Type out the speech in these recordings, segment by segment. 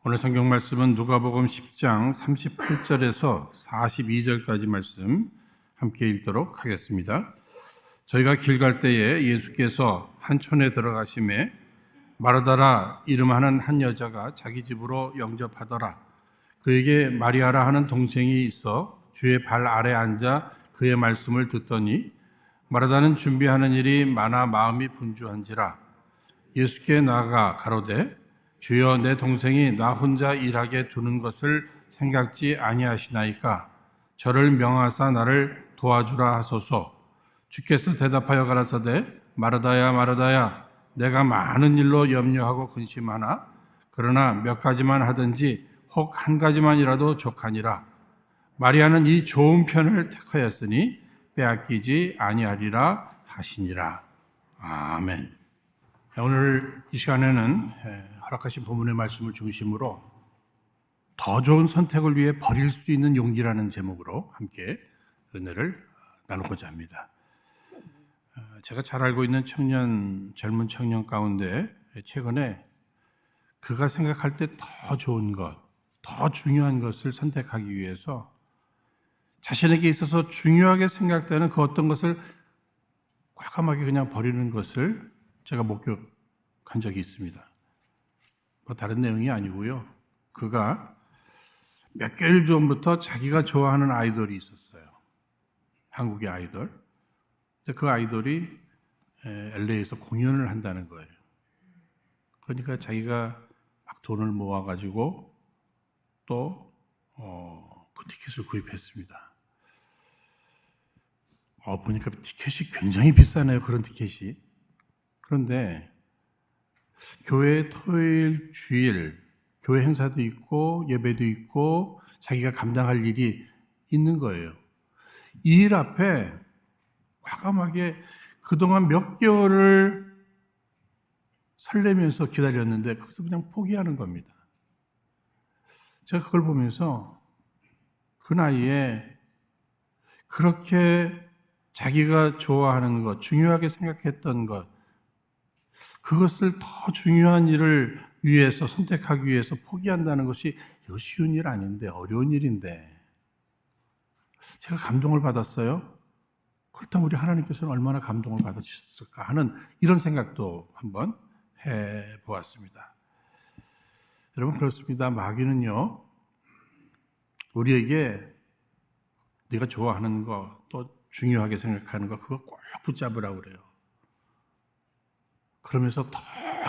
오늘 성경 말씀은 누가복음 10장 38절에서 42절까지 말씀 함께 읽도록 하겠습니다. 저희가 길 갈 때에 예수께서 한 촌에 들어가심에 마르다라 이름하는 한 여자가 자기 집으로 영접하더라. 그에게 마리아라 하는 동생이 있어 주의 발 아래 앉아 그의 말씀을 듣더니 마르다는 준비하는 일이 많아 마음이 분주한지라. 예수께 나아가 가로되 주여, 내 동생이 나 혼자 일하게 두는 것을 생각지 아니하시나이까? 저를 명하사 나를 도와주라 하소서. 주께서 대답하여 가라사대 마르다야 마르다야, 내가 많은 일로 염려하고 근심하나 그러나 몇 가지만 하든지 혹 한 가지만이라도 족하니라. 마리아는 이 좋은 편을 택하였으니 빼앗기지 아니하리라 하시니라. 아멘. 오늘 이 시간에는 허락하신 본문의 말씀을 중심으로 더 좋은 선택을 위해 버릴 수 있는 용기라는 제목으로 함께 은혜를 나누고자 합니다. 제가 잘 알고 있는 젊은 청년 가운데 최근에 그가 생각할 때 더 좋은 것, 더 중요한 것을 선택하기 위해서 자신에게 있어서 중요하게 생각되는 그 어떤 것을 과감하게 그냥 버리는 것을 제가 목격한 적이 있습니다. 뭐 다른 내용이 아니고요. 그가 몇 개월 전부터 자기가 좋아하는 아이돌이 있었어요. 한국의 아이돌. 그 아이돌이 LA에서 공연을 한다는 거예요. 그러니까 자기가 막 돈을 모아가지고 또 그 티켓을 구입했습니다. 보니까 티켓이 굉장히 비싸네요. 그런 티켓이. 그런데 교회 토요일, 주일, 교회 행사도 있고 예배도 있고 자기가 감당할 일이 있는 거예요. 이 일 앞에 과감하게 그동안 몇 개월을 설레면서 기다렸는데 그것을 그냥 포기하는 겁니다. 제가 그걸 보면서 그 나이에 그렇게 자기가 좋아하는 것, 중요하게 생각했던 것, 그것을 더 중요한 일을 위해서 선택하기 위해서 포기한다는 것이 쉬운 일 아닌데 어려운 일인데 제가 감동을 받았어요. 그렇다면 우리 하나님께서는 얼마나 감동을 받으셨을까 하는 이런 생각도 한번 해보았습니다. 여러분, 그렇습니다. 마귀는요, 우리에게 네가 좋아하는 거, 또 중요하게 생각하는 거, 그거 꼭 붙잡으라고 그래요. 그러면서 더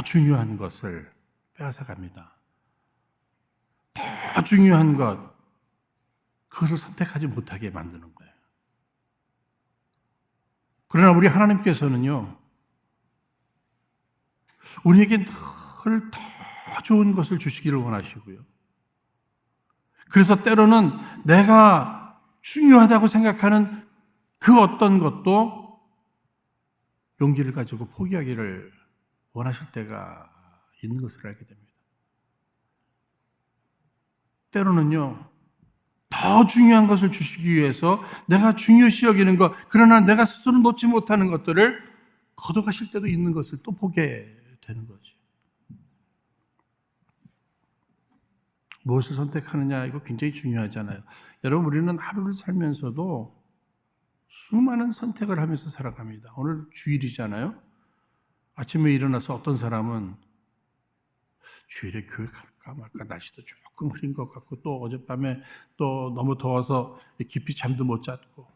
중요한 것을 빼앗아 갑니다. 더 중요한 것, 그것을 선택하지 못하게 만드는 거예요. 그러나 우리 하나님께서는요, 우리에게 늘 더 좋은 것을 주시기를 원하시고요. 그래서 때로는 내가 중요하다고 생각하는 그 어떤 것도 용기를 가지고 포기하기를 원하실 때가 있는 것을 알게 됩니다. 때로는요, 더 중요한 것을 주시기 위해서 내가 중요시 여기는 것, 그러나 내가 스스로 놓지 못하는 것들을 걷어가실 때도 있는 것을 또 보게 되는 거죠. 무엇을 선택하느냐, 이거 굉장히 중요하잖아요. 여러분, 우리는 하루를 살면서도 수많은 선택을 하면서 살아갑니다. 오늘 주일이잖아요. 아침에 일어나서 어떤 사람은 주일에 교회 갈까 말까, 날씨도 조금 흐린 것 같고 또 어젯밤에 또 너무 더워서 깊이 잠도 못 잤고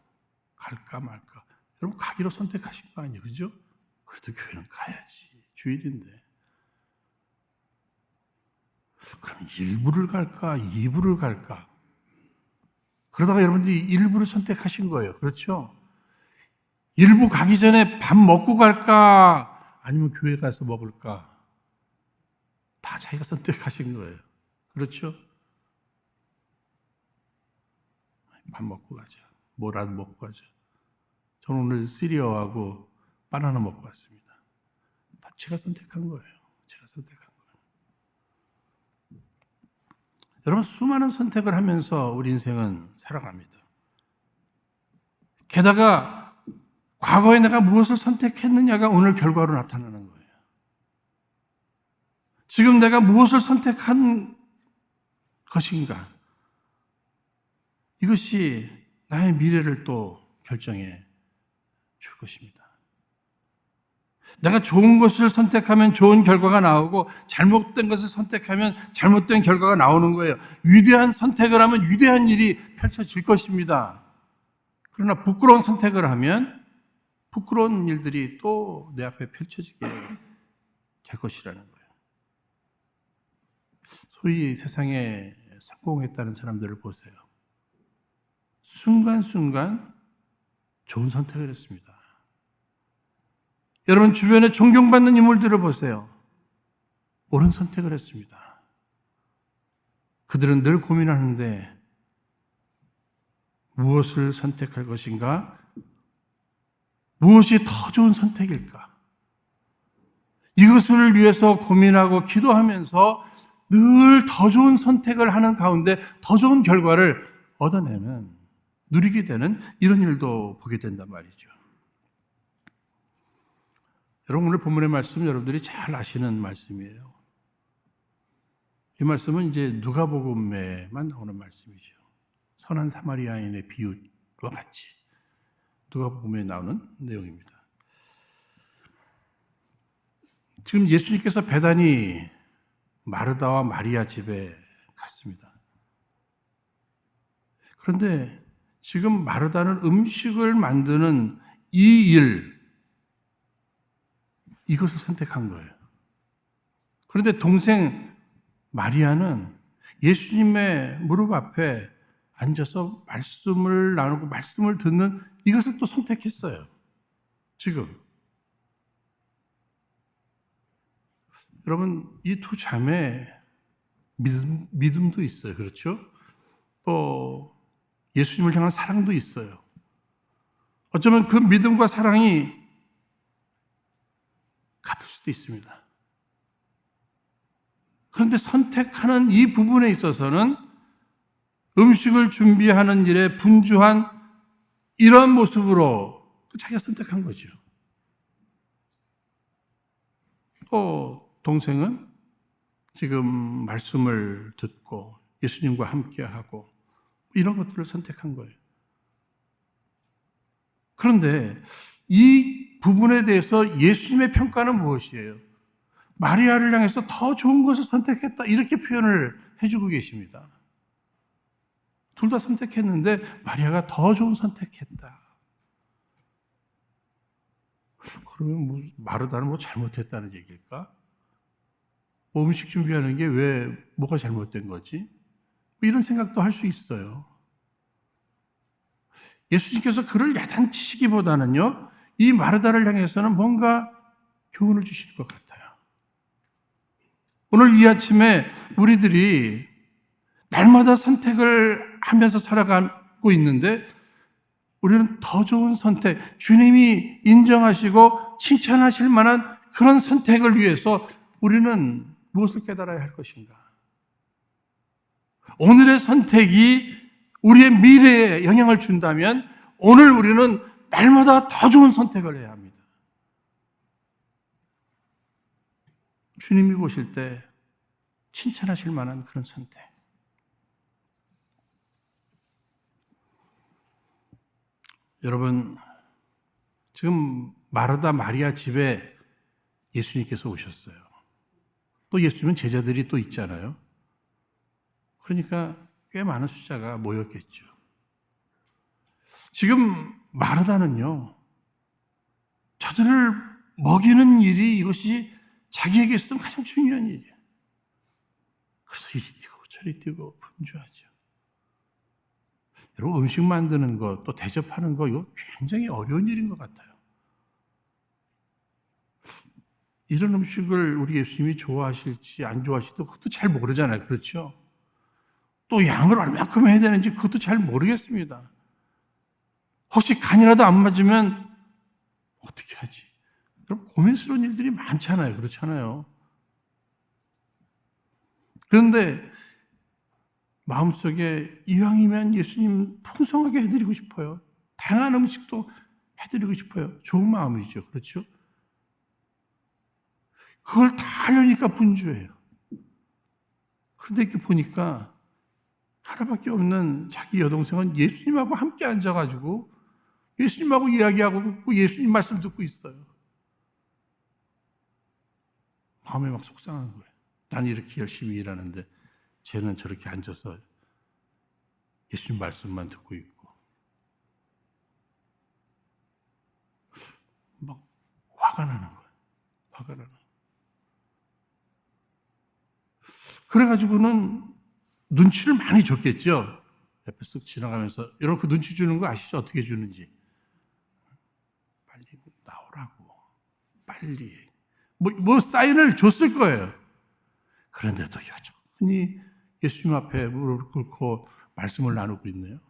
갈까 말까. 여러분, 가기로 선택하신 거 아니에요, 그죠? 그래도 교회는 가야지, 주일인데. 그럼 1부를 갈까 2부를 갈까? 그러다가 여러분들이 1부를 선택하신 거예요. 그렇죠? 1부 가기 전에 밥 먹고 갈까 아니면 교회 가서 먹을까? 다 자기가 선택하신 거예요. 그렇죠? 밥 먹고 가자. 뭐라도 먹고 가자. 저는 오늘 시리어하고 바나나 먹고 왔습니다. 다 제가 선택한 거예요. 제가 선택한 거예요. 여러분, 수많은 선택을 하면서 우리 인생은 살아갑니다. 게다가 과거에 내가 무엇을 선택했느냐가 오늘 결과로 나타나는 거예요. 지금 내가 무엇을 선택한 것인가? 이것이 나의 미래를 또 결정해 줄 것입니다. 내가 좋은 것을 선택하면 좋은 결과가 나오고 잘못된 것을 선택하면 잘못된 결과가 나오는 거예요. 위대한 선택을 하면 위대한 일이 펼쳐질 것입니다. 그러나 부끄러운 선택을 하면 부끄러운 일들이 또 내 앞에 펼쳐지게 될 것이라는 거예요. 소위 세상에 성공했다는 사람들을 보세요. 순간순간 좋은 선택을 했습니다. 여러분 주변에 존경받는 인물들을 보세요. 옳은 선택을 했습니다. 그들은 늘 고민하는데 무엇을 선택할 것인가? 무엇이 더 좋은 선택일까? 이것을 위해서 고민하고 기도하면서 늘 더 좋은 선택을 하는 가운데 더 좋은 결과를 얻어내는, 누리게 되는 이런 일도 보게 된단 말이죠. 여러분 오늘 본문의 말씀 여러분들이 잘 아시는 말씀이에요. 이 말씀은 이제 누가복음에만 나오는 말씀이죠. 선한 사마리아인의 비유와 같이 누가복음에 나오는 내용입니다. 지금 예수님께서 베다니 마르다와 마리아 집에 갔습니다. 그런데 지금 마르다는 음식을 만드는 이 일, 이것을 선택한 거예요. 그런데 동생 마리아는 예수님의 무릎 앞에 앉아서 말씀을 나누고 말씀을 듣는 이것을 또 선택했어요. 지금. 여러분, 이 두 자매 믿음도 있어요. 그렇죠? 또 예수님을 향한 사랑도 있어요. 어쩌면 그 믿음과 사랑이 같을 수도 있습니다. 그런데 선택하는 이 부분에 있어서는 음식을 준비하는 일에 분주한 이런 모습으로 자기가 선택한 거죠. 또 동생은 지금 말씀을 듣고 예수님과 함께하고 이런 것들을 선택한 거예요. 그런데 이 부분에 대해서 예수님의 평가는 무엇이에요? 마리아를 향해서 더 좋은 것을 선택했다 이렇게 표현을 해주고 계십니다. 둘 다 선택했는데 마리아가 더 좋은 선택했다. 그러면 마르다는 잘못했다는 얘기일까? 음식 준비하는 게 왜 뭐가 잘못된 거지? 이런 생각도 할 수 있어요. 예수님께서 그를 야단치시기보다는요, 이 마르다를 향해서는 뭔가 교훈을 주실 것 같아요. 오늘 이 아침에 우리들이 날마다 선택을 하면서 살아가고 있는데 우리는 더 좋은 선택, 주님이 인정하시고 칭찬하실 만한 그런 선택을 위해서 우리는 무엇을 깨달아야 할 것인가? 오늘의 선택이 우리의 미래에 영향을 준다면 오늘 우리는 날마다 더 좋은 선택을 해야 합니다. 주님이 보실 때 칭찬하실 만한 그런 선택. 여러분, 지금 마르다 마리아 집에 예수님께서 오셨어요. 또 예수님은 제자들이 또 있잖아요. 그러니까 꽤 많은 숫자가 모였겠죠. 지금 마르다는요, 저들을 먹이는 일이 이것이 자기에게 있으면 가장 중요한 일이에요. 그래서 이리 뛰고 저리 뛰고 분주하죠. 여러분, 음식 만드는 것, 또 대접하는 것, 이거 굉장히 어려운 일인 것 같아요. 이런 음식을 우리 예수님이 좋아하실지 안 좋아하실지 그것도 잘 모르잖아요. 그렇죠? 또 양을 얼마큼 해야 되는지 그것도 잘 모르겠습니다. 혹시 간이라도 안 맞으면 어떻게 하지? 여러분, 고민스러운 일들이 많잖아요. 그렇잖아요. 그런데 마음속에 이왕이면 예수님 풍성하게 해드리고 싶어요. 다양한 음식도 해드리고 싶어요. 좋은 마음이죠. 그렇죠? 그걸 다 하려니까 분주해요. 그런데 이렇게 보니까 하나밖에 없는 자기 여동생은 예수님하고 함께 앉아가지고 예수님하고 이야기하고 있고 예수님 말씀 듣고 있어요. 마음에 막 속상한 거예요. 난 이렇게 열심히 일하는데 쟤는 저렇게 앉아서 예수님 말씀만 듣고 있고 막 화가 나는 거예요. 화가 나는 거예요. 그래가지고는 눈치를 많이 줬겠죠. 옆에 쓱 지나가면서 여러분 그 눈치 주는 거 아시죠? 어떻게 주는지. 빨리 나오라고. 빨리. 뭐 사인을 줬을 거예요. 그런데도 여전히 예수님 앞에 무릎을 꿇고 말씀을 나누고 있네요.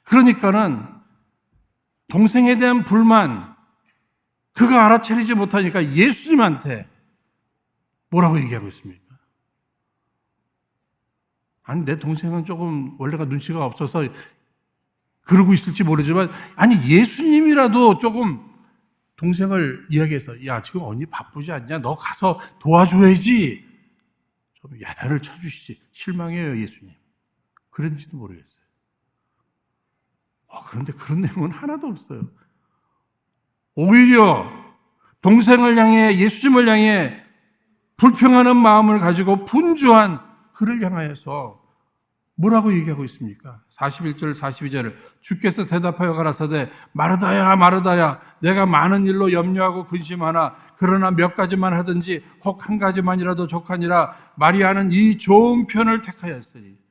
그러니까는 동생에 대한 불만, 그가 알아차리지 못하니까 예수님한테 뭐라고 얘기하고 있습니까? 아니, 내 동생은 조금 원래가 눈치가 없어서 그러고 있을지 모르지만, 아니, 예수님이라도 조금 동생을 이야기해서, 야, 지금 언니 바쁘지 않냐? 너 가서 도와줘야지. 좀 야단을 쳐주시지. 실망해요, 예수님. 그런지도 모르겠어요. 그런데 그런 내용은 하나도 없어요. 오히려 동생을 향해, 예수님을 향해 불평하는 마음을 가지고 분주한 그를 향하여서 뭐라고 얘기하고 있습니까? 41절, 42절을 주께서 대답하여 가라사대 마르다야 마르다야 내가 많은 일로 염려하고 근심하나 그러나 몇 가지만 하든지 혹 한 가지만이라도 족하니라 마리아는 이 좋은 편을 택하였으니.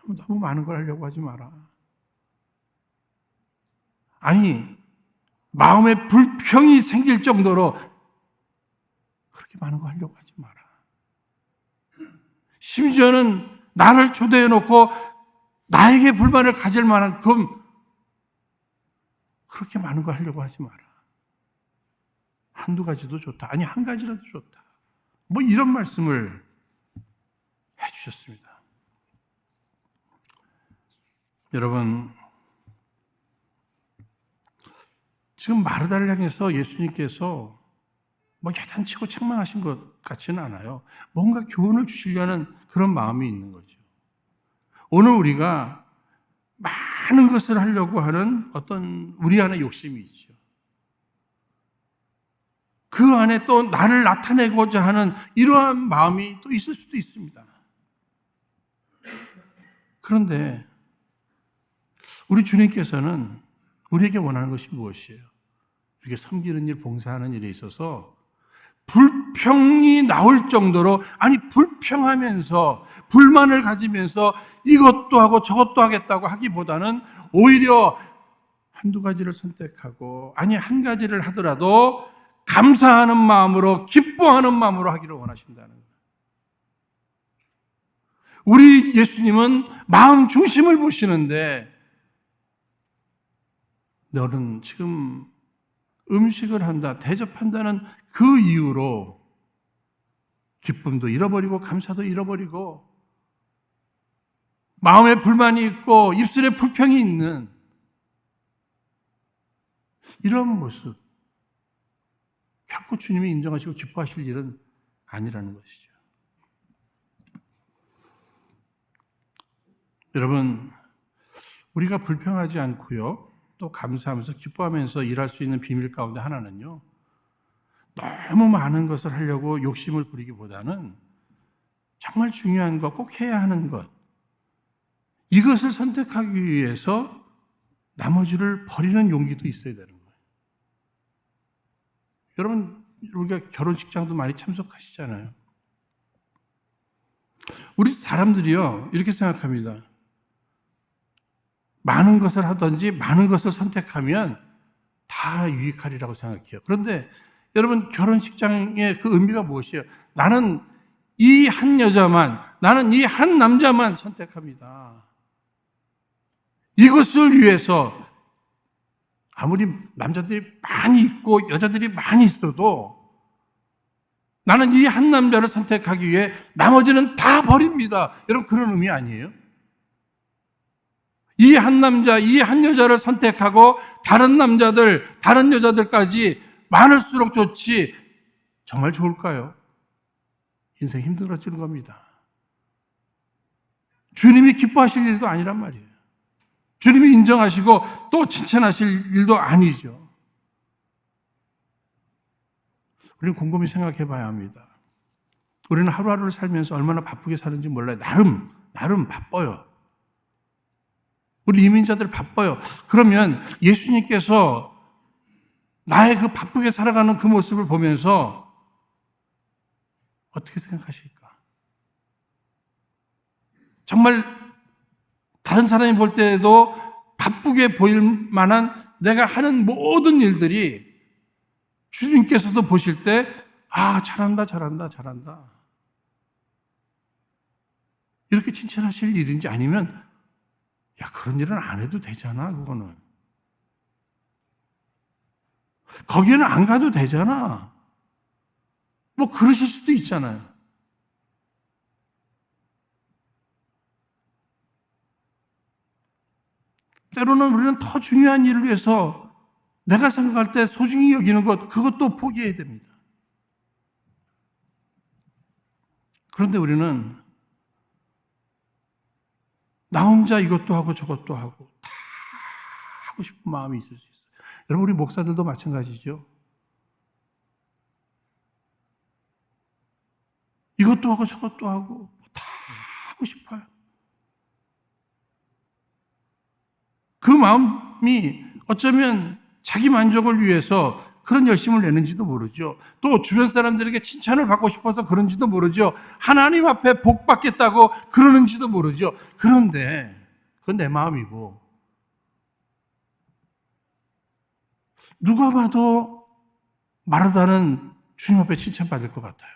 너무 많은 걸 하려고 하지 마라. 아니, 마음에 불평이 생길 정도로 그렇게 많은 거 하려고 하지 마라. 심지어는 나를 초대해 놓고 나에게 불만을 가질 만한 그렇게 많은 거 하려고 하지 마라. 한두 가지도 좋다. 아니, 한 가지라도 좋다. 뭐 이런 말씀을 해 주셨습니다. 여러분, 지금 마르다를 향해서 예수님께서 뭐 야단치고 책망하신 것 같지는 않아요. 뭔가 교훈을 주시려는 그런 마음이 있는 거죠. 오늘 우리가 많은 것을 하려고 하는 어떤 우리 안에 욕심이 있죠. 그 안에 또 나를 나타내고자 하는 이러한 마음이 또 있을 수도 있습니다. 그런데 우리 주님께서는 우리에게 원하는 것이 무엇이에요? 우리가 섬기는 일, 봉사하는 일에 있어서 불평이 나올 정도로, 아니 불평하면서 불만을 가지면서 이것도 하고 저것도 하겠다고 하기보다는 오히려 한두 가지를 선택하고, 아니 한 가지를 하더라도 감사하는 마음으로, 기뻐하는 마음으로 하기를 원하신다는 거예요. 우리 예수님은 마음 중심을 보시는데, 너는 지금 음식을 한다, 대접한다는 그 이유로 기쁨도 잃어버리고 감사도 잃어버리고 마음에 불만이 있고 입술에 불평이 있는 이런 모습, 결코 주님이 인정하시고 기뻐하실 일은 아니라는 것이죠. 여러분, 우리가 불평하지 않고요, 또 감사하면서 기뻐하면서 일할 수 있는 비밀 가운데 하나는요, 너무 많은 것을 하려고 욕심을 부리기보다는 정말 중요한 것, 꼭 해야 하는 것, 이것을 선택하기 위해서 나머지를 버리는 용기도 있어야 되는 거예요. 여러분, 우리가 결혼식장도 많이 참석하시잖아요. 우리 사람들이요, 이렇게 생각합니다. 많은 것을 하든지 많은 것을 선택하면 다 유익하리라고 생각해요. 그런데 여러분, 결혼식장의 그 의미가 무엇이에요? 나는 이 한 여자만, 나는 이 한 남자만 선택합니다. 이것을 위해서 아무리 남자들이 많이 있고 여자들이 많이 있어도 나는 이 한 남자를 선택하기 위해 나머지는 다 버립니다. 여러분, 그런 의미 아니에요? 이 한 남자, 이 한 여자를 선택하고 다른 남자들, 다른 여자들까지 많을수록 좋지, 정말 좋을까요? 인생 힘들어지는 겁니다. 주님이 기뻐하실 일도 아니란 말이에요. 주님이 인정하시고 또 칭찬하실 일도 아니죠. 우리는 곰곰이 생각해 봐야 합니다. 우리는 하루하루를 살면서 얼마나 바쁘게 사는지 몰라요. 나름 바빠요. 우리 이민자들 바빠요. 그러면 예수님께서 나의 그 바쁘게 살아가는 그 모습을 보면서 어떻게 생각하실까? 정말 다른 사람이 볼 때에도 바쁘게 보일 만한 내가 하는 모든 일들이 주님께서도 보실 때, 아, 잘한다. 이렇게 칭찬하실 일인지 아니면, 야, 그런 일은 안 해도 되잖아, 그거는. 거기에는 안 가도 되잖아. 뭐, 그러실 수도 있잖아요. 때로는 우리는 더 중요한 일을 위해서 내가 생각할 때 소중히 여기는 것, 그것도 포기해야 됩니다. 그런데 우리는 나 혼자 이것도 하고 저것도 하고 다 하고 싶은 마음이 있을 수 있어요. 여러분, 우리 목사들도 마찬가지죠. 이것도 하고 저것도 하고 다 하고 싶어요. 그 마음이 어쩌면 자기 만족을 위해서 그런 열심을 내는지도 모르죠. 또 주변 사람들에게 칭찬을 받고 싶어서 그런지도 모르죠. 하나님 앞에 복 받겠다고 그러는지도 모르죠. 그런데 그건 내 마음이고 누가 봐도 마르다는 주님 앞에 칭찬받을 것 같아요.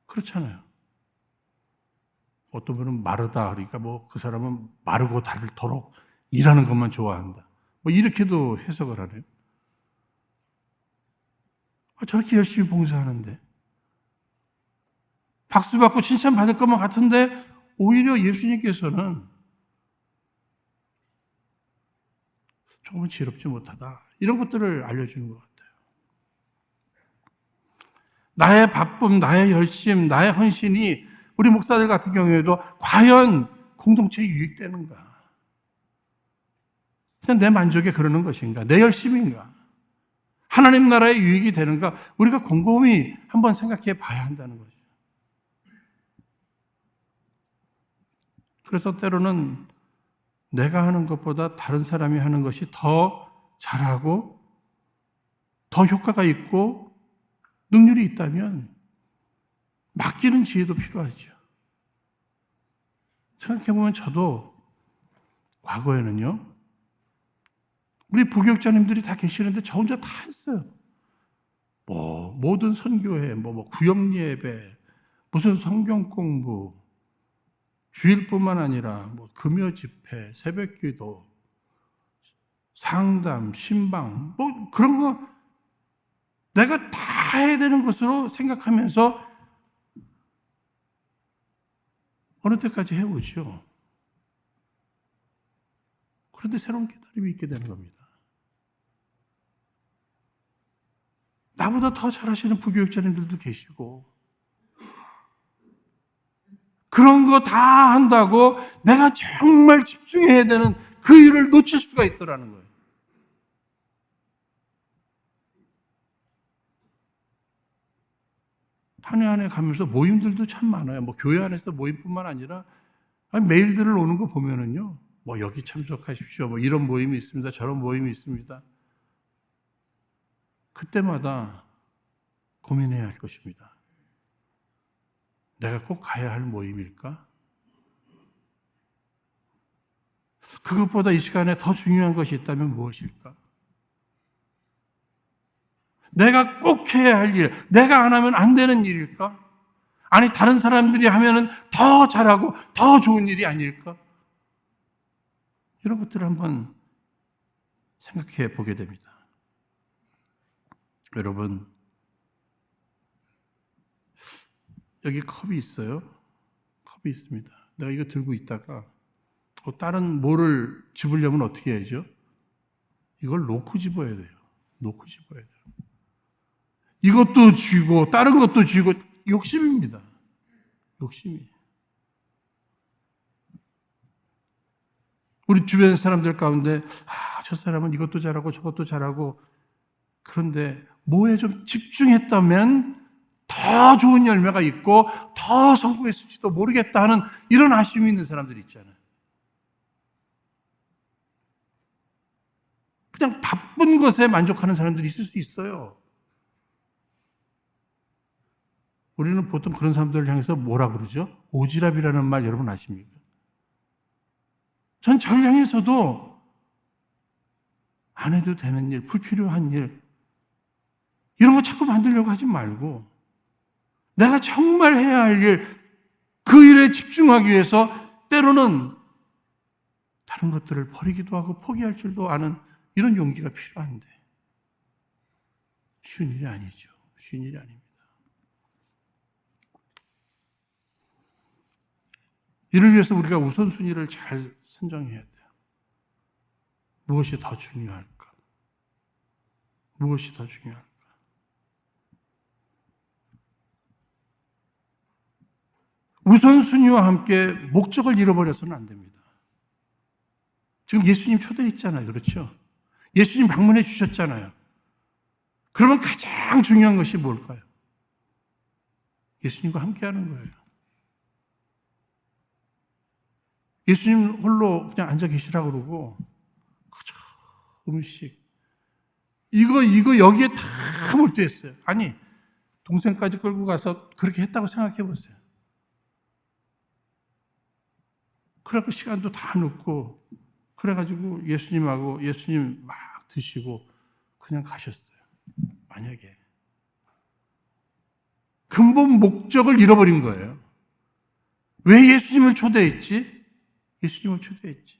그렇잖아요. 어떤 분은 마르다 그러니까 뭐 그 사람은 마르고 닳도록 일하는 것만 좋아한다. 뭐 이렇게도 해석을 하네요. 저렇게 열심히 봉사하는데 박수 받고 칭찬 받을 것만 같은데 오히려 예수님께서는 조금은 지혜롭지 못하다. 이런 것들을 알려주는 것 같아요. 나의 바쁨, 나의 열심, 나의 헌신이 우리 목사들 같은 경우에도 과연 공동체에 유익되는가? 그냥 내 만족에 그러는 것인가? 내 열심인가? 하나님 나라에 유익이 되는가? 우리가 곰곰이 한번 생각해 봐야 한다는 거죠. 그래서 때로는 내가 하는 것보다 다른 사람이 하는 것이 더 잘하고 더 효과가 있고 능률이 있다면 맡기는 지혜도 필요하죠. 생각해보면 저도 과거에는요, 우리 부교육자님들이 다 계시는데 저 혼자 다 했어요. 뭐 모든 선교회, 뭐 구역 예배, 무슨 성경 공부, 주일뿐만 아니라 뭐 금요 집회, 새벽기도, 상담, 신방, 뭐 그런 거 내가 다 해야 되는 것으로 생각하면서 어느 때까지 해오죠. 그런데 새로운 깨달음이 있게 되는 겁니다. 나보다 더 잘하시는 부교육자님들도 계시고 그런 거 다 한다고 내가 정말 집중해야 되는 그 일을 놓칠 수가 있더라는 거예요. 한 해 한 해 가면서 모임들도 참 많아요. 뭐 교회 안에서 모임뿐만 아니라 메일들을 오는 거 보면은요. 뭐 여기 참석하십시오. 뭐 이런 모임이 있습니다. 저런 모임이 있습니다. 그때마다 고민해야 할 것입니다. 내가 꼭 가야 할 모임일까? 그것보다 이 시간에 더 중요한 것이 있다면 무엇일까? 내가 꼭 해야 할 일, 내가 안 하면 안 되는 일일까? 아니, 다른 사람들이 하면은 더 잘하고 더 좋은 일이 아닐까? 이런 것들을 한번 생각해 보게 됩니다. 여러분, 여기 컵이 있어요. 컵이 있습니다. 내가 이거 들고 있다가 다른 뭐를 집으려면 어떻게 해야죠? 이걸 놓고 집어야 돼요. 놓고 집어야 돼요. 이것도 쥐고 다른 것도 쥐고 욕심입니다. 욕심이. 우리 주변 사람들 가운데 저 사람은 이것도 잘하고 저것도 잘하고 그런데 뭐에 좀 집중했다면 더 좋은 열매가 있고 더 성공했을지도 모르겠다 하는 이런 아쉬움이 있는 사람들이 있잖아요. 그냥 바쁜 것에 만족하는 사람들이 있을 수 있어요. 우리는 보통 그런 사람들을 향해서 뭐라 그러죠? 오지랖이라는 말 여러분 아십니까? 전 저를 향해서도 안 해도 되는 일, 불필요한 일 이런 거 자꾸 만들려고 하지 말고 내가 정말 해야 할 일, 그 일에 집중하기 위해서 때로는 다른 것들을 버리기도 하고 포기할 줄도 아는 이런 용기가 필요한데 쉬운 일이 아니죠. 쉬운 일이 아닙니다. 이를 위해서 우리가 우선순위를 잘 선정해야 돼요. 무엇이 더 중요할까? 무엇이 더 중요할까? 우선순위와 함께 목적을 잃어버려서는 안 됩니다. 지금 예수님 초대했잖아요. 그렇죠? 예수님 방문해 주셨잖아요. 그러면 가장 중요한 것이 뭘까요? 예수님과 함께 하는 거예요. 예수님 홀로 그냥 앉아 계시라고 그러고 그저 음식 이거 여기에 다 몰두했어요. 아니 동생까지 끌고 가서 그렇게 했다고 생각해 보세요. 그래갖고 시간도 다 넣고 그래가지고 예수님하고 예수님 막 드시고 그냥 가셨어요. 만약에 근본 목적을 잃어버린 거예요. 왜 예수님을 초대했지? 예수님을 초대했지.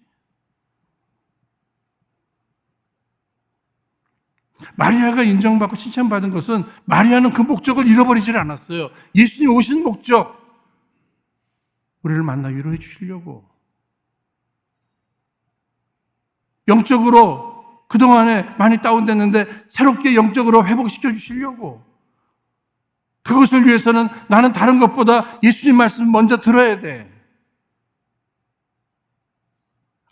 마리아가 인정받고 칭찬받은 것은 마리아는 그 목적을 잃어버리질 않았어요. 예수님 오신 목적, 우리를 만나 위로해 주시려고. 영적으로 그동안에 많이 다운됐는데 새롭게 영적으로 회복시켜 주시려고. 그것을 위해서는 나는 다른 것보다 예수님 말씀 먼저 들어야 돼.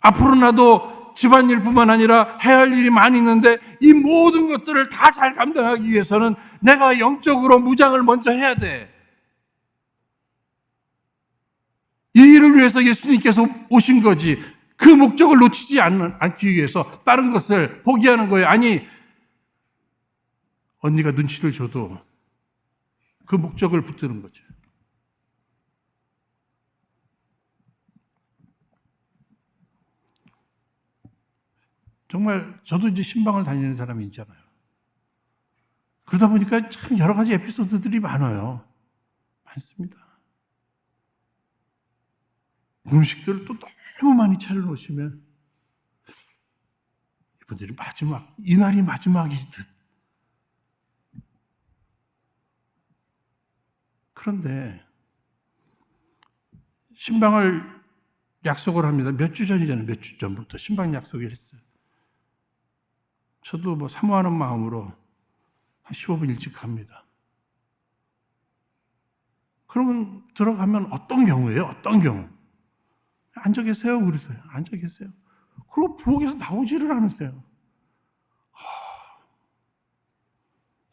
앞으로 나도 집안일뿐만 아니라 해야 할 일이 많이 있는데 이 모든 것들을 다 잘 감당하기 위해서는 내가 영적으로 무장을 먼저 해야 돼. 이 일을 위해서 예수님께서 오신 거지. 그 목적을 놓치지 않기 위해서 다른 것을 포기하는 거예요. 아니, 언니가 눈치를 줘도 그 목적을 붙드는 거죠. 정말 저도 이제 신방을 다니는 사람이 있잖아요. 그러다 보니까 참 여러 가지 에피소드들이 많아요. 많습니다. 음식들을 또 너무 많이 차려놓으시면 이분들이 이날이 마지막이듯. 그런데 신방을 약속을 합니다. 몇 주 전이잖아요. 몇 주 전부터 신방 약속을 했어요. 저도 사모하는 마음으로 한 15분 일찍 갑니다. 그러면 들어가면 어떤 경우예요? 어떤 경우? 앉아 계세요? 그러세요. 앉아 계세요. 그리고 부엌에서 나오지를 않으세요.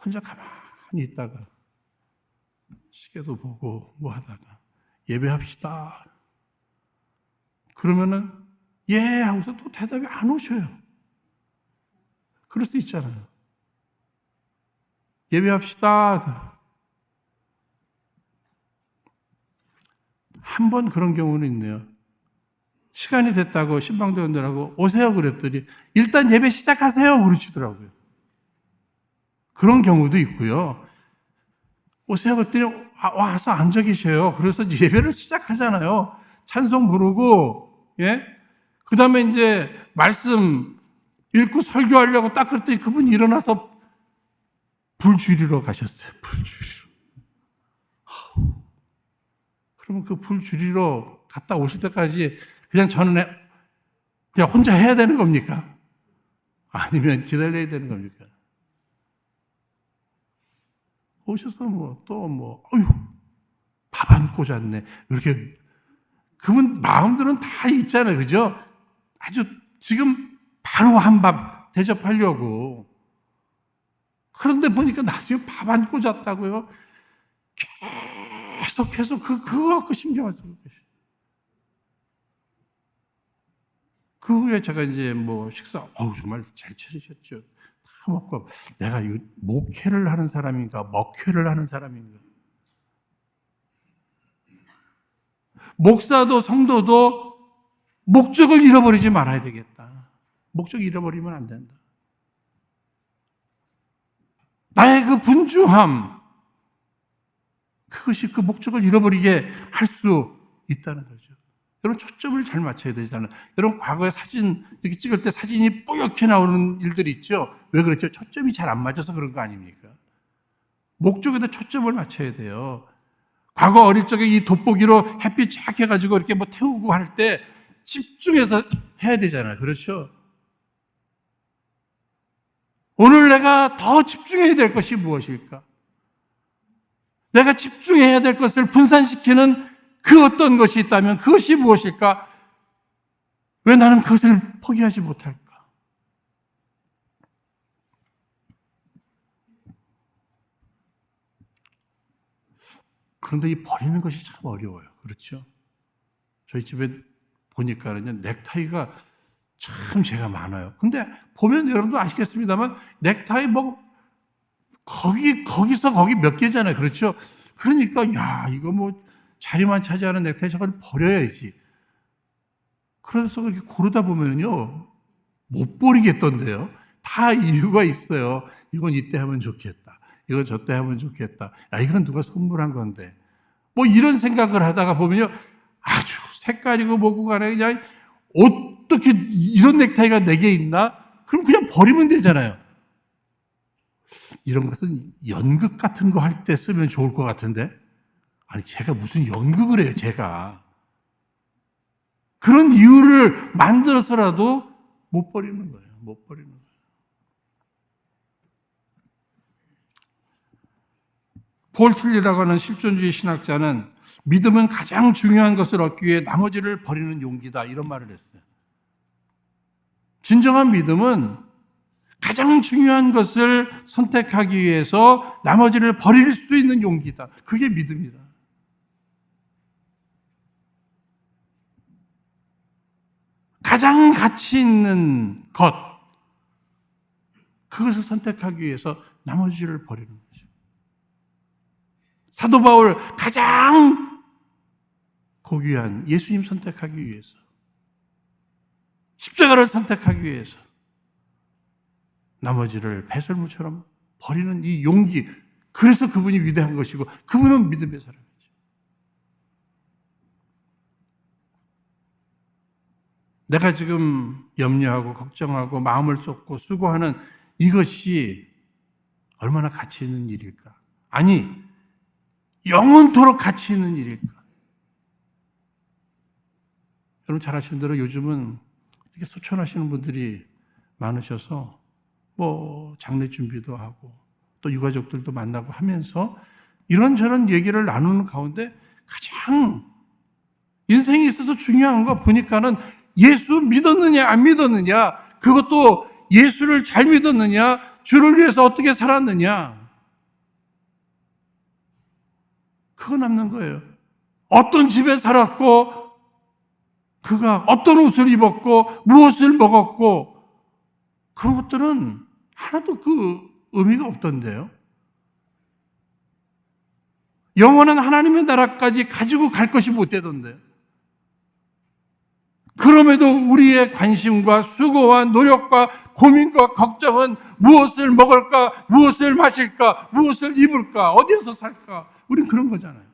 혼자 가만히 있다가 시계도 보고 뭐 하다가 예배합시다. 그러면은 예 하고서 또 대답이 안 오셔요. 그럴 수 있잖아요. 예배합시다. 한 번 그런 경우는 있네요. 시간이 됐다고 신방대원들하고 오세요 그랬더니 일단 예배 시작하세요 그러시더라고요. 그런 경우도 있고요. 오세요 그랬더니 와서 앉아 계셔요. 그래서 이제 예배를 시작하잖아요. 찬송 부르고, 예? 그 다음에 이제 말씀 읽고 설교하려고 딱 그랬더니 그분이 일어나서 불 줄이러 가셨어요. 불 줄이러. 그러면 그 불 줄이러 갔다 오실 때까지 그냥 저는 그냥 혼자 해야 되는 겁니까? 아니면 기다려야 되는 겁니까? 오셔서 어휴, 밥 안 꽂았네. 이렇게, 그분 마음들은 다 있잖아요. 그죠? 아주 지금 바로 한 밥 대접하려고. 그런데 보니까 나중에 밥 안 꽂았다고요? 계속 그거 갖고 신경을 쓰고 계셔. 그 후에 제가 이제 식사, 정말 잘 차리셨죠. 다 먹고, 내가 목회를 하는 사람인가, 먹회를 하는 사람인가. 목사도 성도도 목적을 잃어버리지 말아야 되겠다. 목적 잃어버리면 안 된다. 나의 그 분주함, 그것이 그 목적을 잃어버리게 할 수 있다는 거죠. 여러분, 초점을 잘 맞춰야 되잖아요. 여러분, 과거에 사진 이렇게 찍을 때 사진이 뽀얗게 나오는 일들이 있죠. 왜 그랬죠? 초점이 잘 안 맞아서 그런 거 아닙니까? 목적에다 초점을 맞춰야 돼요. 과거 어릴 적에 이 돋보기로 햇빛 쫙 해가지고 이렇게 태우고 할 때 집중해서 해야 되잖아요. 그렇죠? 오늘 내가 더 집중해야 될 것이 무엇일까? 내가 집중해야 될 것을 분산시키는 그 어떤 것이 있다면 그것이 무엇일까? 왜 나는 그것을 포기하지 못할까? 그런데 이 버리는 것이 참 어려워요. 그렇죠? 저희 집에 보니까는요, 넥타이가 참 제가 많아요. 근데 보면 여러분도 아시겠습니다만, 넥타이 거기서 거기 몇 개잖아요. 그렇죠? 그러니까, 이거 자리만 차지하는 넥타이 저걸 버려야지. 그래서 그렇게 고르다 보면요, 못 버리겠던데요. 다 이유가 있어요. 이건 이때 하면 좋겠다. 이건 저때 하면 좋겠다. 이건 누가 선물한 건데. 이런 생각을 하다가 보면요, 아주 색깔이고 뭐고 간에 그냥 어떻게 이런 넥타이가 4개 있나? 그럼 그냥 버리면 되잖아요. 이런 것은 연극 같은 거 할 때 쓰면 좋을 것 같은데, 아니 제가 무슨 연극을 해요, 제가. 그런 이유를 만들어서라도 못 버리는 거예요. 못 버리는 거예요. 폴 틸리라고 하는 실존주의 신학자는 믿음은 가장 중요한 것을 얻기 위해 나머지를 버리는 용기다, 이런 말을 했어요. 진정한 믿음은 가장 중요한 것을 선택하기 위해서 나머지를 버릴 수 있는 용기다. 그게 믿음이다. 가장 가치 있는 것, 그것을 선택하기 위해서 나머지를 버리는 거죠. 사도 바울, 가장 고귀한 예수님 선택하기 위해서, 십자가를 선택하기 위해서 나머지를 배설물처럼 버리는 이 용기, 그래서 그분이 위대한 것이고 그분은 믿음의 사람이죠. 내가 지금 염려하고 걱정하고 마음을 쏟고 수고하는 이것이 얼마나 가치 있는 일일까? 아니, 영원토록 가치 있는 일일까? 여러분 잘 아시는 대로 요즘은 이렇게 소천하시는 분들이 많으셔서 장례 준비도 하고 또 유가족들도 만나고 하면서 이런저런 얘기를 나누는 가운데 가장 인생에 있어서 중요한 거 보니까는 예수 믿었느냐 안 믿었느냐, 그것도 예수를 잘 믿었느냐, 주를 위해서 어떻게 살았느냐, 그거 남는 거예요. 어떤 집에 살았고 그가 어떤 옷을 입었고 무엇을 먹었고 그런 것들은 하나도 그 의미가 없던데요. 영원한 하나님의 나라까지 가지고 갈 것이 못 되던데요. 그럼에도 우리의 관심과 수고와 노력과 고민과 걱정은 무엇을 먹을까, 무엇을 마실까, 무엇을 입을까, 어디에서 살까, 우린 그런 거잖아요.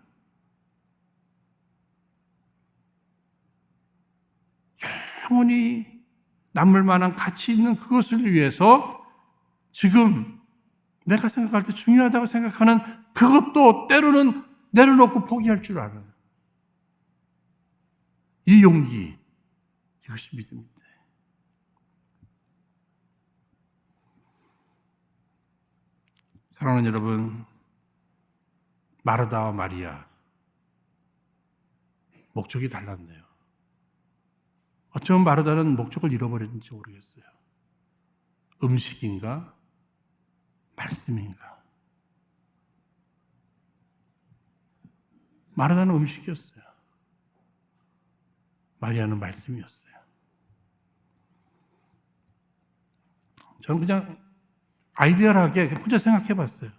영원히 남을 만한 가치 있는 그것을 위해서 지금 내가 생각할 때 중요하다고 생각하는 그것도 때로는 내려놓고 포기할 줄 알아요. 이 용기, 이것이 믿음입니다. 사랑하는 여러분, 마르다와 마리아 목적이 달랐네요. 어쩌면 마르다는 목적을 잃어버렸는지 모르겠어요. 음식인가? 말씀인가? 마르다는 음식이었어요. 마리아는 말씀이었어요. 저는 그냥 아이디얼하게 혼자 생각해 봤어요.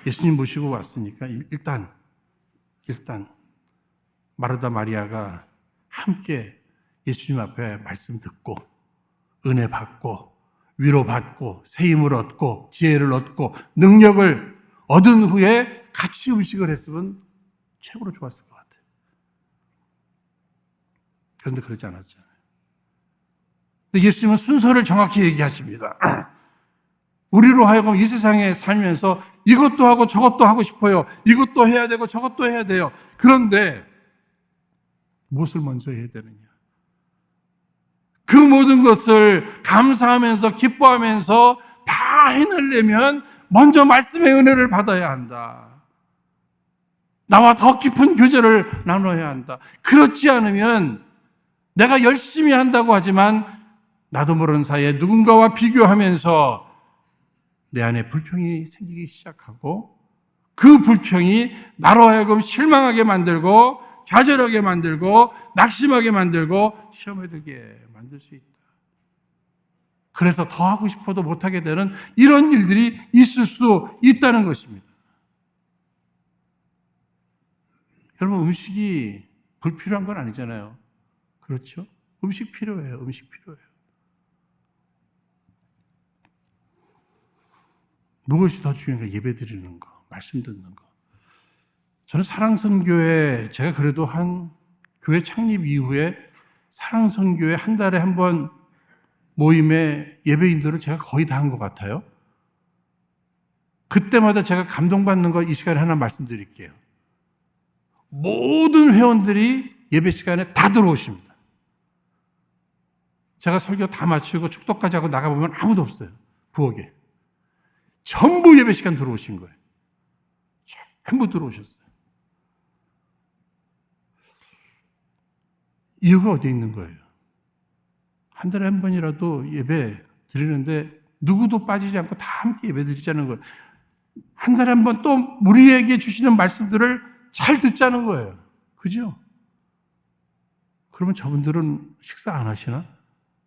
예수님 모시고 왔으니까 일단 마르다 마리아가 함께 예수님 앞에 말씀 듣고 은혜 받고 위로 받고 새 힘을 얻고 지혜를 얻고 능력을 얻은 후에 같이 음식을 했으면 최고로 좋았을 것 같아요. 그런데 그러지 않았잖아요. 근데 예수님은 순서를 정확히 얘기하십니다. 우리로 하여금 이 세상에 살면서 이것도 하고 저것도 하고 싶어요. 이것도 해야 되고 저것도 해야 돼요. 그런데 무엇을 먼저 해야 되느냐? 그 모든 것을 감사하면서 기뻐하면서 다 해내려면 먼저 말씀의 은혜를 받아야 한다. 나와 더 깊은 교제를 나눠야 한다. 그렇지 않으면 내가 열심히 한다고 하지만 나도 모르는 사이에 누군가와 비교하면서 내 안에 불평이 생기기 시작하고 그 불평이 나로 하여금 실망하게 만들고 좌절하게 만들고 낙심하게 만들고 시험에 들게 만들 수 있다. 그래서 더 하고 싶어도 못하게 되는 이런 일들이 있을 수 있다는 것입니다. 여러분, 음식이 불필요한 건 아니잖아요. 그렇죠? 음식 필요해요. 음식 필요해요. 무엇이 더 중요한가? 예배 드리는 거, 말씀 듣는 거. 저는 사랑선교회, 제가 그래도 한 교회 창립 이후에 사랑선교회 한 달에 한 번 모임에 예배인들을 제가 거의 다 한 것 같아요. 그때마다 제가 감동받는 거 이 시간에 하나 말씀드릴게요. 모든 회원들이 예배 시간에 다 들어오십니다. 제가 설교 다 마치고 축도까지 하고 나가보면 아무도 없어요. 부엌에. 전부 예배 시간 들어오신 거예요. 전부 들어오셨어요. 이유가 어디에 있는 거예요? 한 달에 한 번이라도 예배 드리는데 누구도 빠지지 않고 다 함께 예배 드리자는 거예요. 한 달에 한 번 또 우리에게 주시는 말씀들을 잘 듣자는 거예요. 그죠? 그러면 저분들은 식사 안 하시나?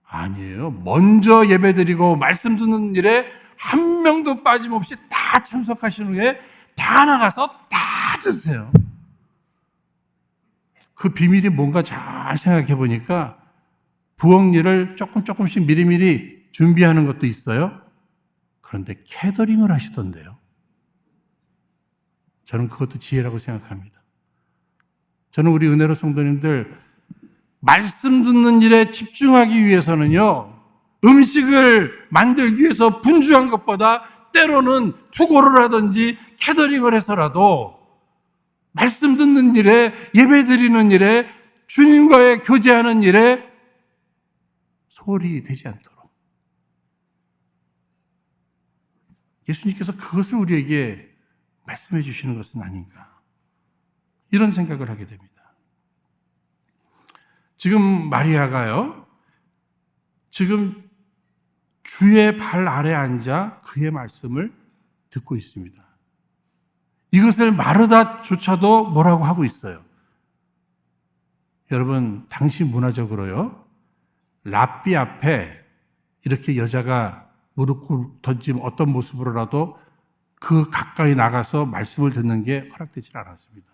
아니에요. 먼저 예배 드리고 말씀 듣는 일에 한 명도 빠짐없이 다 참석하신 후에 다 나가서 다 드세요. 그 비밀이 뭔가 잘 생각해 보니까 부엌 일을 조금씩 미리미리 준비하는 것도 있어요. 그런데 캐더링을 하시던데요. 저는 그것도 지혜라고 생각합니다. 저는 우리 은혜로 성도님들 말씀 듣는 일에 집중하기 위해서는요, 음식을 만들기 위해서 분주한 것보다 때로는 투고를 하든지 캐더링을 해서라도 말씀 듣는 일에, 예배 드리는 일에, 주님과의 교제하는 일에 소홀히 되지 않도록 예수님께서 그것을 우리에게 말씀해 주시는 것은 아닌가, 이런 생각을 하게 됩니다. 지금 마리아가요, 지금 주의 발 아래 앉아 그의 말씀을 듣고 있습니다. 이것을 마르다조차도 뭐라고 하고 있어요? 여러분, 당시 문화적으로요, 랍비 앞에 이렇게 여자가 무릎 던지면 어떤 모습으로라도 그 가까이 나가서 말씀을 듣는 게 허락되지 않았습니다.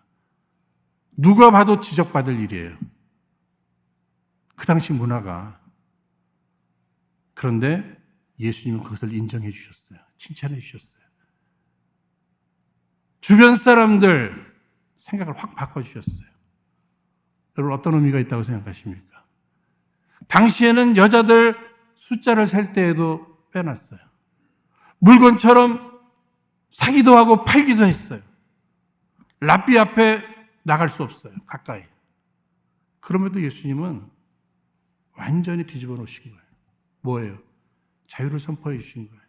누가 봐도 지적받을 일이에요. 그 당시 문화가. 그런데 예수님은 그것을 인정해 주셨어요. 칭찬해 주셨어요. 주변 사람들 생각을 확 바꿔주셨어요. 여러분, 어떤 의미가 있다고 생각하십니까? 당시에는 여자들 숫자를 셀 때에도 빼놨어요. 물건처럼 사기도 하고 팔기도 했어요. 랍비 앞에 나갈 수 없어요. 가까이. 그럼에도 예수님은 완전히 뒤집어 놓으신 거예요. 뭐예요? 자유를 선포해 주신 거예요.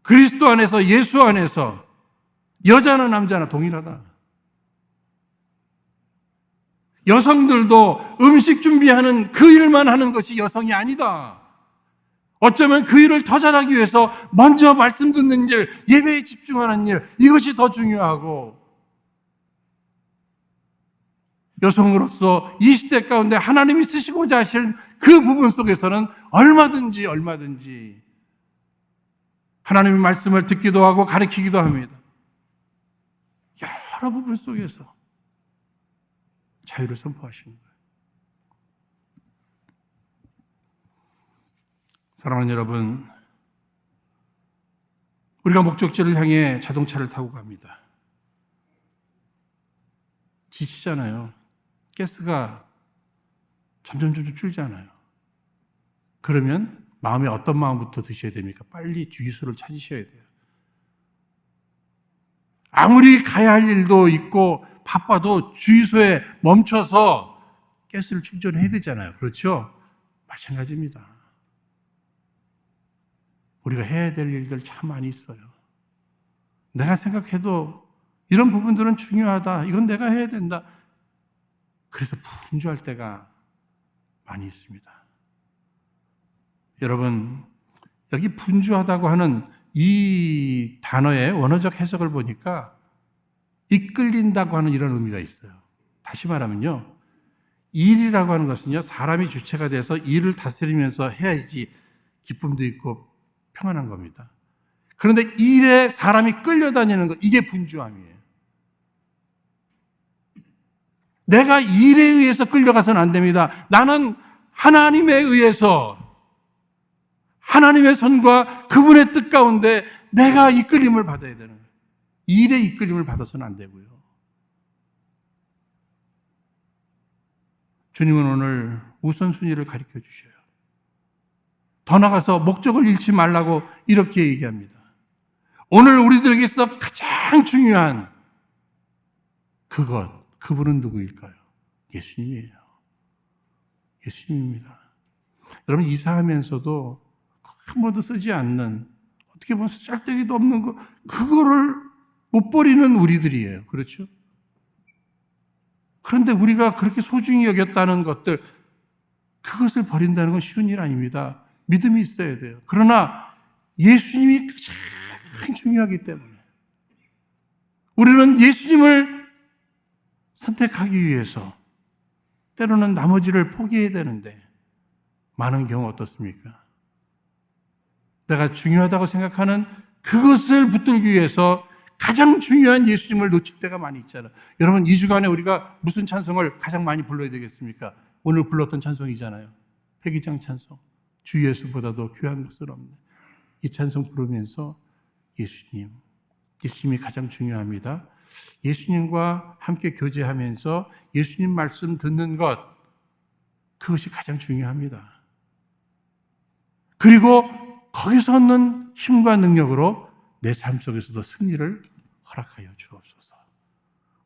그리스도 안에서, 예수 안에서 여자나 남자나 동일하다. 여성들도 음식 준비하는 그 일만 하는 것이 여성이 아니다. 어쩌면 그 일을 더 잘하기 위해서 먼저 말씀 듣는 일, 예배에 집중하는 일, 이것이 더 중요하고, 여성으로서 이 시대 가운데 하나님이 쓰시고자 하실 그 부분 속에서는 얼마든지 하나님의 말씀을 듣기도 하고 가르치기도 합니다. 여러 부분 속에서 자유를 선포하시는 거예요. 사랑하는 여러분, 우리가 목적지를 향해 자동차를 타고 갑니다. 지치잖아요. 가스가 점점 줄잖아요. 그러면 마음에 어떤 마음부터 드셔야 됩니까? 빨리 주유소를 찾으셔야 돼요. 아무리 가야 할 일도 있고 바빠도 주유소에 멈춰서 가스를 충전해야 되잖아요. 그렇죠? 마찬가지입니다. 우리가 해야 될 일들 참 많이 있어요. 내가 생각해도 이런 부분들은 중요하다. 이건 내가 해야 된다. 그래서 분주할 때가 많이 있습니다. 여러분, 여기 분주하다고 하는 이 단어의 원어적 해석을 보니까 이끌린다고 하는 이런 의미가 있어요. 다시 말하면요, 일이라고 하는 것은요, 사람이 주체가 돼서 일을 다스리면서 해야지 기쁨도 있고 평안한 겁니다. 그런데 일에 사람이 끌려다니는 것, 이게 분주함이에요. 내가 일에 의해서 끌려가서는 안 됩니다. 나는 하나님에 의해서, 하나님의 손과 그분의 뜻 가운데 내가 이끌림을 받아야 되는 거예요. 일에 이끌림을 받아서는 안 되고요. 주님은 오늘 우선순위를 가르쳐 주셔요. 더 나아가서 목적을 잃지 말라고 이렇게 얘기합니다. 오늘 우리들에게서 가장 중요한 그분은 누구일까요? 예수님이에요. 예수님입니다. 여러분, 이사하면서도 한 번도 쓰지 않는, 어떻게 보면 짤데기도 없는 거, 그거를 못 버리는 우리들이에요. 그렇죠? 그런데 우리가 그렇게 소중히 여겼다는 것들, 그것을 버린다는 건 쉬운 일 아닙니다. 믿음이 있어야 돼요. 그러나 예수님이 가장 중요하기 때문에 우리는 예수님을 선택하기 위해서 때로는 나머지를 포기해야 되는데, 많은 경우 어떻습니까? 내가 중요하다고 생각하는 그것을 붙들기 위해서 가장 중요한 예수님을 놓칠 때가 많이 있잖아요. 여러분, 2주간에 우리가 무슨 찬송을 가장 많이 불러야 되겠습니까? 오늘 불렀던 찬송이잖아요. 회기장 찬송. 주 예수보다도 귀한 것은 없네. 이 찬송 부르면서 예수님이 가장 중요합니다. 예수님과 함께 교제하면서 예수님 말씀 듣는 것, 그것이 가장 중요합니다. 그리고 거기서 얻는 힘과 능력으로 내 삶 속에서도 승리를 허락하여 주옵소서.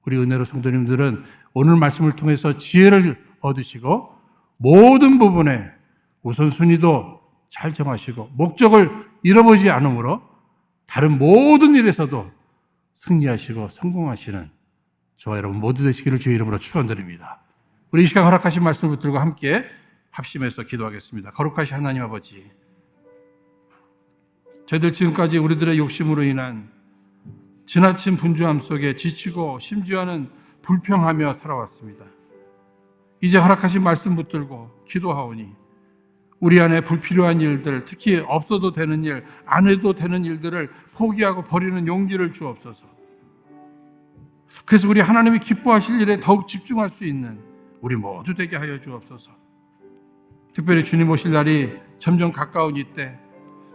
우리 은혜로 성도님들은 오늘 말씀을 통해서 지혜를 얻으시고 모든 부분에 우선순위도 잘 정하시고 목적을 잃어보지 않으므로 다른 모든 일에서도 승리하시고 성공하시는 저와 여러분 모두 되시기를 주의 이름으로 축원드립니다. 우리 이 시간 허락하신 말씀을 붙들고 함께 합심해서 기도하겠습니다. 거룩하신 하나님 아버지, 저희들 지금까지 우리들의 욕심으로 인한 지나친 분주함 속에 지치고 심지어는 불평하며 살아왔습니다. 이제 허락하신 말씀 붙들고 기도하오니 우리 안에 불필요한 일들, 특히 없어도 되는 일, 안 해도 되는 일들을 포기하고 버리는 용기를 주옵소서. 그래서 우리 하나님이 기뻐하실 일에 더욱 집중할 수 있는 우리 모두 되게 하여 주옵소서. 특별히 주님 오실 날이 점점 가까운 이때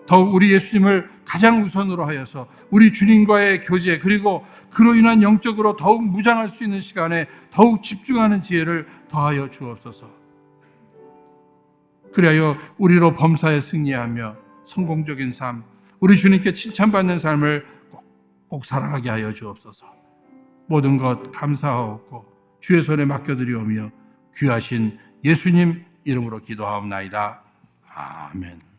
더욱 우리 예수님을 가장 우선으로 하여서 우리 주님과의 교제, 그리고 그로 인한 영적으로 더욱 무장할 수 있는 시간에 더욱 집중하는 지혜를 더하여 주옵소서. 그리하여 우리로 범사에 승리하며 성공적인 삶, 우리 주님께 칭찬받는 삶을 꼭 살아가게 하여 주옵소서. 모든 것 감사하옵고 주의 손에 맡겨드리오며 귀하신 예수님 이름으로 기도하옵나이다. 아멘.